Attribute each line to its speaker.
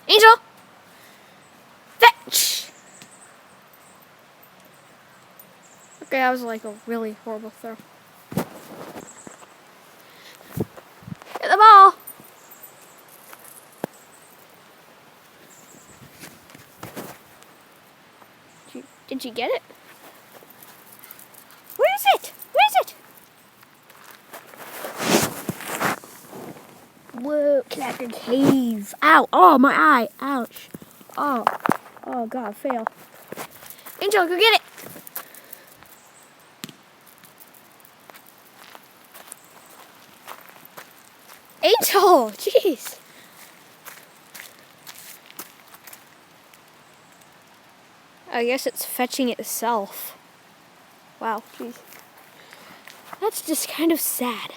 Speaker 1: Angel! Fetch! Okay, that was like a really horrible throw. Get the ball! Did you get it? Where is it? Where is it? Whoa, Clacker Cave. Ow, oh, my eye. Ouch. Oh, oh God, fail. Angel, go get it. Angel, jeez. I guess it's fetching itself. Wow, jeez. That's just kind of sad.